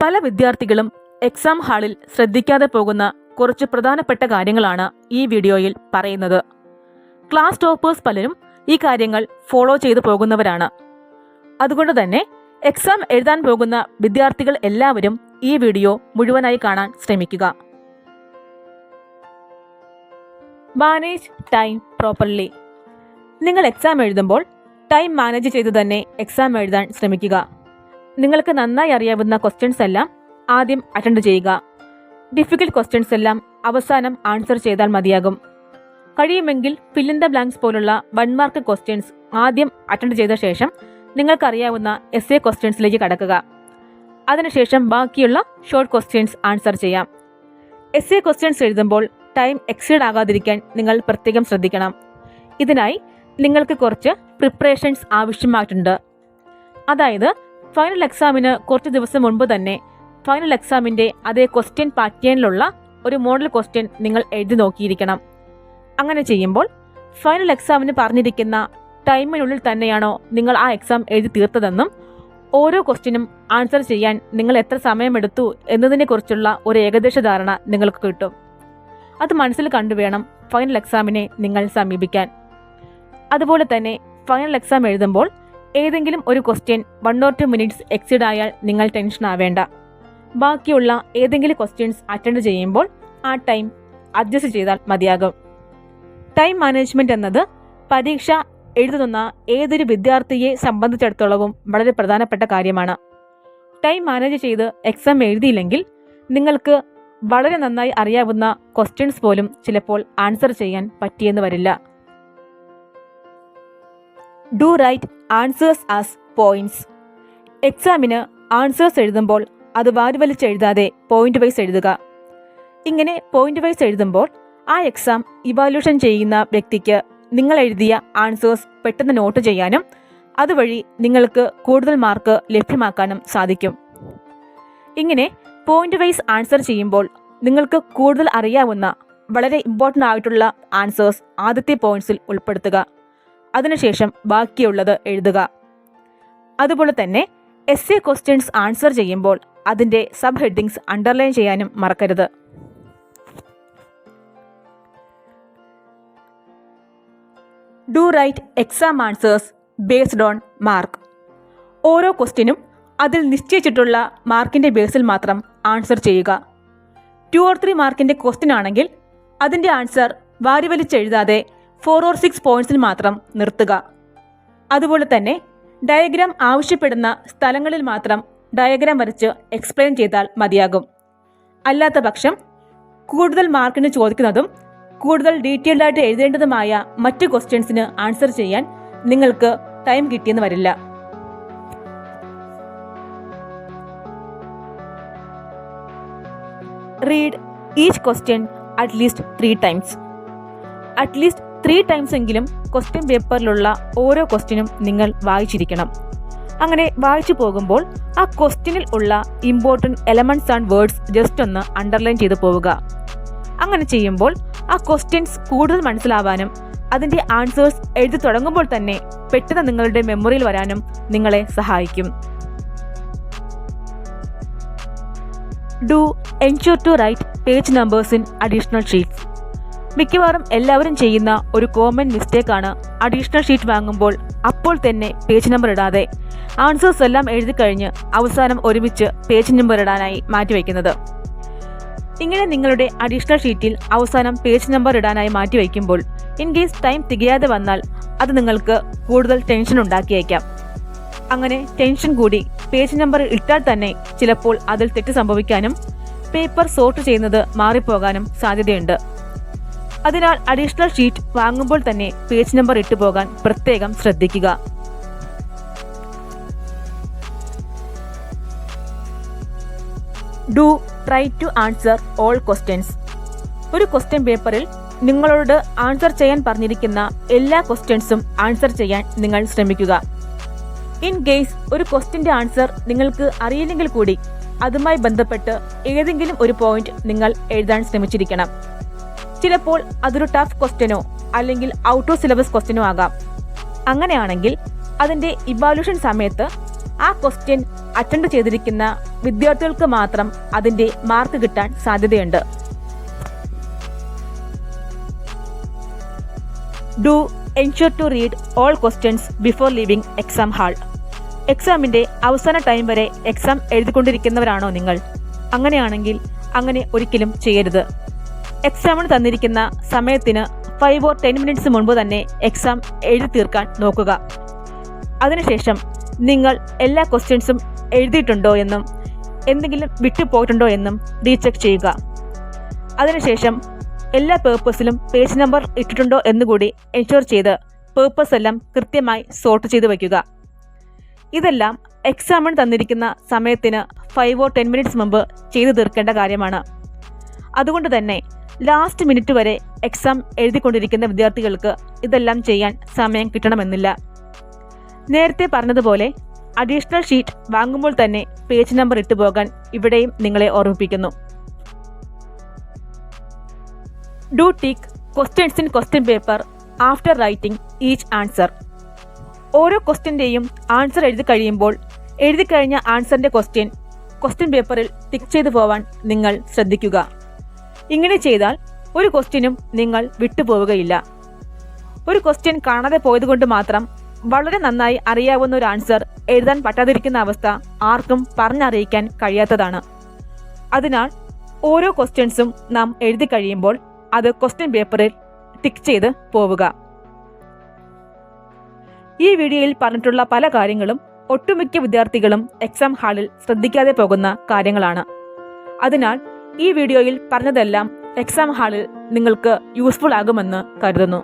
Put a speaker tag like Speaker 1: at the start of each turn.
Speaker 1: പല വിദ്യാർത്ഥികളും എക്സാം ഹാളിൽ ശ്രദ്ധിക്കാതെ പോകുന്ന കുറച്ച് പ്രധാനപ്പെട്ട കാര്യങ്ങളാണ് ഈ വീഡിയോയിൽ പറയുന്നത്. ക്ലാസ് ടോപ്പേഴ്സ് പലരും ഈ കാര്യങ്ങൾ ഫോളോ ചെയ്തു പോകുന്നവരാണ്. അതുകൊണ്ട് തന്നെ എക്സാം എഴുതാൻ പോകുന്ന വിദ്യാർത്ഥികൾ എല്ലാവരും ഈ വീഡിയോ മുഴുവനായി കാണാൻ ശ്രമിക്കുക. Manage time properly. നിങ്ങൾ എക്സാം എഴുതുമ്പോൾ ടൈം മാനേജ് ചെയ്തു തന്നെ എക്സാം എഴുതാൻ ശ്രമിക്കുക. നിങ്ങൾക്ക് നന്നായി അറിയാവുന്ന ക്വസ്റ്റ്യൻസ് എല്ലാം ആദ്യം അറ്റൻഡ് ചെയ്യുക. ഡിഫിക്കൽട്ട് ക്വസ്റ്റ്യൻസ് എല്ലാം അവസാനം ആൻസർ ചെയ്താൽ മതിയാകും. കഴിയുമെങ്കിൽ ഫിൽ ഇൻ ദ ബ്ലാങ്ക്സ് പോലുള്ള 1 മാർക്ക് ക്വസ്റ്റ്യൻസ് ആദ്യം അറ്റൻഡ് ചെയ്ത ശേഷം നിങ്ങൾക്കറിയാവുന്ന എസ്എ ക്വസ്റ്റ്യൻസിലേക്ക് കടക്കുക. അതിനുശേഷം ബാക്കിയുള്ള ഷോർട്ട് ക്വസ്റ്റ്യൻസ് ആൻസർ ചെയ്യാം. എസ്എ ക്വസ്റ്റ്യൻസ് എഴുതുമ്പോൾ ടൈം എക്സീഡ് ആകാതിരിക്കാൻ നിങ്ങൾ പ്രത്യേകം ശ്രദ്ധിക്കണം. ഇതിനായി നിങ്ങൾക്ക് കുറച്ച് പ്രിപ്പറേഷൻസ് ആവശ്യമായിട്ടുണ്ട്. അതായത് ഫൈനൽ എക്സാമിന് കുറച്ച് ദിവസം മുൻപ് തന്നെ ഫൈനൽ എക്സാമിൻ്റെ അതേ ക്വസ്റ്റ്യൻ പാറ്റേണിലുള്ള ഒരു മോഡൽ ക്വസ്റ്റ്യൻ നിങ്ങൾ എഴുതി നോക്കിയിരിക്കണം. അങ്ങനെ ചെയ്യുമ്പോൾ ഫൈനൽ എക്സാമിന് പറഞ്ഞിരിക്കുന്ന ടൈമിനുള്ളിൽ തന്നെയാണോ നിങ്ങൾ ആ എക്സാം എഴുതി തീർത്തതെന്നും ഓരോ ക്വസ്റ്റ്യനും ആൻസർ ചെയ്യാൻ നിങ്ങൾ എത്ര സമയമെടുത്തു എന്നതിനെക്കുറിച്ചുള്ള ഒരു ഏകദേശ ധാരണ നിങ്ങൾക്ക് കിട്ടും. അത് മനസ്സിൽ കണ്ടുവേണം ഫൈനൽ എക്സാമിനെ നിങ്ങൾ സമീപിക്കാൻ. അതുപോലെ തന്നെ ഫൈനൽ എക്സാം എഴുതുമ്പോൾ ഏതെങ്കിലും ഒരു ക്വസ്റ്റ്യൻ 1 or 2 minutes എക്സീഡ് ആയാൽ നിങ്ങൾ ടെൻഷൻ ആവേണ്ട. ബാക്കിയുള്ള ഏതെങ്കിലും ക്വസ്റ്റ്യൻസ് അറ്റൻഡ് ചെയ്യുമ്പോൾ ആ ടൈം അഡ്ജസ്റ്റ് ചെയ്താൽ മതിയാകും. ടൈം മാനേജ്മെന്റ് എന്നത് പരീക്ഷ എഴുതുന്ന ഏതൊരു വിദ്യാർത്ഥിയെ സംബന്ധിച്ചിടത്തോളവും വളരെ പ്രധാനപ്പെട്ട കാര്യമാണ്. ടൈം മാനേജ് ചെയ്ത് എക്സാം എഴുതിയില്ലെങ്കിൽ നിങ്ങൾക്ക് വളരെ നന്നായി അറിയാവുന്ന ക്വസ്റ്റ്യൻസ് പോലും ചിലപ്പോൾ ആൻസർ ചെയ്യാൻ പറ്റിയെന്ന് വരില്ല. Do write answers as points. എക്സാമിന് ആൻസേഴ്സ് എഴുതുമ്പോൾ അത് വാരിവലിച്ചെഴുതാതെ പോയിന്റ് വൈസ് എഴുതുക. ഇങ്ങനെ പോയിന്റ് വൈസ് എഴുതുമ്പോൾ ആ എക്സാം ഇവാലുവേഷൻ ചെയ്യുന്ന വ്യക്തിക്ക് നിങ്ങൾ എഴുതിയ ആൻസേഴ്സ് പെട്ടെന്ന് നോട്ട് ചെയ്യാനും അതുവഴി നിങ്ങൾക്ക് കൂടുതൽ മാർക്ക് ലഭ്യമാക്കാനും സാധിക്കും. ഇങ്ങനെ പോയിന്റ് വൈസ് ആൻസർ ചെയ്യുമ്പോൾ നിങ്ങൾക്ക് കൂടുതൽ അറിയാവുന്ന വളരെ ഇമ്പോർട്ടൻ്റ് ആയിട്ടുള്ള ആൻസേഴ്സ് ആദ്യത്തെ പോയിന്റ്സിൽ ഉൾപ്പെടുത്തുക. അതിനുശേഷം ബാക്കിയുള്ളത് എഴുതുക. അതുപോലെ തന്നെ എസ്എ ക്വസ്റ്റ്യൻസ് ആൻസർ ചെയ്യുമ്പോൾ അതിൻ്റെ സബ് ഹെഡിങ്സ് അണ്ടർലൈൻ ചെയ്യാനും മറക്കരുത്. Do right exam answers based on mark. ഓരോ ക്വസ്റ്റ്യനും അതിൽ നിശ്ചയിച്ചിട്ടുള്ള മാർക്കിൻ്റെ ബേസിൽ മാത്രം ആൻസർ ചെയ്യുക. 2 or 3 മാർക്കിൻ്റെ ക്വസ്റ്റ്യൻ ആണെങ്കിൽ അതിൻ്റെ ആൻസർ വാരിവലിച്ചെഴുതാതെ 4 or 6 പോയിന്റ്സിൽ മാത്രം നിർത്തുക. അതുപോലെ തന്നെ ഡയഗ്രാം ആവശ്യപ്പെടുന്ന സ്ഥലങ്ങളിൽ മാത്രം ഡയഗ്രാം വരച്ച് എക്സ്പ്ലെയിൻ ചെയ്താൽ മതിയാകും. അല്ലാത്ത പക്ഷം കൂടുതൽ മാർക്കിന് ചോദിക്കുന്നതും കൂടുതൽ ഡീറ്റെയിൽഡ് ആയിട്ട് എഴുതേണ്ടതുമായ മറ്റ് ക്വസ്റ്റ്യൻസിന് ആൻസർ ചെയ്യാൻ നിങ്ങൾക്ക് ടൈം കിട്ടിയെന്ന് വരില്ല. Read each question at least 3 times. At least 3 times എങ്കിലും ക്വസ്റ്റ്യൻ പേപ്പറിലുള്ള ഓരോ ക്വസ്റ്റ്യനും നിങ്ങൾ വായിച്ചിരിക്കണം. അങ്ങനെ വായിച്ചു പോകുമ്പോൾ ആ ക്വസ്റ്റ്യനിൽ ഉള്ള important elements and words just ഒന്ന് അണ്ടർലൈൻ ചെയ്തു പോവുക. അങ്ങനെ ചെയ്യുമ്പോൾ ആ ക്വസ്റ്റ്യൻസ് കൂടുതൽ മനസ്സിലാവാനും അതിൻ്റെ ആൻസേഴ്സ് എഴുതി തുടങ്ങുമ്പോൾ തന്നെ പെട്ടെന്ന് നിങ്ങളുടെ മെമ്മറിയിൽ വരാനും നിങ്ങളെ സഹായിക്കും. Do ensure to write page numbers in additional sheets. മിക്കവാറും എല്ലാവരും ചെയ്യുന്ന ഒരു കോമൺ മിസ്റ്റേക്കാണ് അഡീഷണൽ ഷീറ്റ് വാങ്ങുമ്പോൾ അപ്പോൾ തന്നെ പേജ് നമ്പർ ഇടാതെ ആൻസേഴ്സ് എല്ലാം എഴുതി കഴിഞ്ഞ് അവസാനം ഒരുമിച്ച് പേജ് നമ്പർ ഇടാനായി മാറ്റിവെക്കുന്നത്. ഇങ്ങനെ നിങ്ങളുടെ അഡീഷണൽ ഷീറ്റിൽ അവസാനം പേജ് നമ്പർ ഇടാനായി മാറ്റിവെക്കുമ്പോൾ ഇൻ കേസ് ടൈം തികയാതെ വന്നാൽ അത് നിങ്ങൾക്ക് കൂടുതൽ ടെൻഷൻ ഉണ്ടാക്കിയേക്കാം. അങ്ങനെ ടെൻഷൻ കൂടി പേജ് നമ്പർ ഇട്ടാൽ തന്നെ ചിലപ്പോൾ അതിൽ തെറ്റ് സംഭവിക്കാനും പേപ്പർ സോർട്ട് ചെയ്യുന്നത് മാറിപ്പോകാനും സാധ്യതയുണ്ട്. അതിനാൽ അഡീഷണൽ ഷീറ്റ് വാങ്ങുമ്പോൾ തന്നെ പേജ് നമ്പർ ഇട്ടു പോകാൻ പ്രത്യേകം ശ്രദ്ധിക്കുക. Do try to answer all questions. ഒരു ക്വസ്റ്റ്യൻ പേപ്പറിൽ നിങ്ങളോട് ആൻസർ ചെയ്യാൻ പറഞ്ഞിരിക്കുന്ന എല്ലാ ക്വസ്റ്റ്യൻസും ആൻസർ ചെയ്യാൻ നിങ്ങൾ ശ്രമിക്കുക. ഇൻ കേസ് ഒരു ക്വസ്റ്റ്യൻ്റെ ആൻസർ നിങ്ങൾക്ക് അറിയില്ലെങ്കിൽ കൂടി അതുമായി ബന്ധപ്പെട്ട് ഏതെങ്കിലും ഒരു പോയിന്റ് നിങ്ങൾ എഴുതാൻ ശ്രമിച്ചിരിക്കണം. ചിലപ്പോൾ അതൊരു ടഫ് ക്വസ്റ്റ്യനോ അല്ലെങ്കിൽ ഔട്ട് ഓഫ് സിലബസ് ക്വസ്റ്റ്യനോ ആകാം. അങ്ങനെയാണെങ്കിൽ അതിൻ്റെ ഇവാലുവേഷൻ സമയത്ത് ആ ക്വസ്റ്റ്യൻ അറ്റൻഡ് ചെയ്തിരിക്കുന്ന വിദ്യാർത്ഥികൾക്ക് മാത്രം അതിന്റെ മാർക്ക് കിട്ടാൻ സാധ്യതയുണ്ട്. Do ensure to read all questions before leaving exam hall. എക്സാമിന്റെ അവസാന ടൈം വരെ എക്സാം എഴുതിക്കൊണ്ടിരിക്കുന്നവരാണോ നിങ്ങൾ? അങ്ങനെയാണെങ്കിൽ അങ്ങനെ ഒരിക്കലും ചെയ്യരുത്. എക്സാമിന് തന്നിരിക്കുന്ന സമയത്തിന് 5 or 10 മിനിറ്റ്സ് മുൻപ് തന്നെ എക്സാം എഴുതി തീർക്കാൻ നോക്കുക. അതിനുശേഷം നിങ്ങൾ എല്ലാ ക്വസ്റ്റ്യൻസും എഴുതിയിട്ടുണ്ടോ എന്നും എന്തെങ്കിലും വിട്ടുപോയിട്ടുണ്ടോ എന്നും റീചെക്ക് ചെയ്യുക. അതിനുശേഷം എല്ലാ പേപ്പേഴ്സിലും പേജ് നമ്പർ ഇട്ടിട്ടുണ്ടോ എന്നുകൂടി എൻഷുർ ചെയ്ത് പേപ്പേഴ്സ് എല്ലാം കൃത്യമായി സോർട്ട് ചെയ്ത് വയ്ക്കുക. ഇതെല്ലാം എക്സാമിന് തന്നിരിക്കുന്ന സമയത്തിന് 5 or 10 മിനിറ്റ്സ് മുമ്പ് ചെയ്തു തീർക്കേണ്ട കാര്യമാണ്. അതുകൊണ്ട് തന്നെ ലാസ്റ്റ് മിനിറ്റ് വരെ എക്സാം എഴുതിക്കൊണ്ടിരിക്കുന്ന വിദ്യാർത്ഥികൾക്ക് ഇതെല്ലാം ചെയ്യാൻ സമയം കിട്ടണമെന്നില്ല. നേരത്തെ പറഞ്ഞതുപോലെ അഡീഷണൽ ഷീറ്റ് വാങ്ങുമ്പോൾ തന്നെ പേജ് നമ്പർ ഇട്ടു പോകാൻ ഇവിടെയും നിങ്ങളെ ഓർമ്മിപ്പിക്കുന്നു. Do tick questions in question paper after writing each answer. ഓരോ ക്വസ്റ്റ്യൻ്റെയും ആൻസർ എഴുതി കഴിയുമ്പോൾ എഴുതി കഴിഞ്ഞ ആൻസറിൻ്റെ ക്വസ്റ്റ്യൻ പേപ്പറിൽ ടിക്ക് ചെയ്തു പോവാൻ നിങ്ങൾ ശ്രദ്ധിക്കുക. ഇങ്ങനെ ചെയ്താൽ ഒരു ക്വസ്റ്റ്യനും നിങ്ങൾ വിട്ടുപോവുകയില്ല. ഒരു ക്വസ്റ്റ്യൻ കാണാതെ പോയതുകൊണ്ട് മാത്രം വളരെ നന്നായി അറിയാവുന്ന ഒരു ആൻസർ എഴുതാൻ പറ്റാതിരിക്കുന്ന അവസ്ഥ ആർക്കും പറഞ്ഞറിയിക്കാൻ കഴിയാത്തതാണ്. അതിനാൽ ഓരോ ക്വസ്റ്റ്യൻസും നാം എഴുതി കഴിയുമ്പോൾ അത് ക്വസ്റ്റ്യൻ പേപ്പറിൽ ടിക്ക് ചെയ്ത് പോവുക. ഈ വീഡിയോയിൽ പറഞ്ഞിട്ടുള്ള പല കാര്യങ്ങളും ഒട്ടുമിക്ക വിദ്യാർത്ഥികളും എക്സാം ഹാളിൽ ശ്രദ്ധിക്കാതെ പോകുന്ന കാര്യങ്ങളാണ്. അതിനാൽ ഈ വീഡിയോയിൽ പറഞ്ഞതെല്ലാം എക്സാം ഹാളിൽ നിങ്ങൾക്ക് യൂസ്ഫുൾ ആകുമെന്ന് കരുതുന്നു.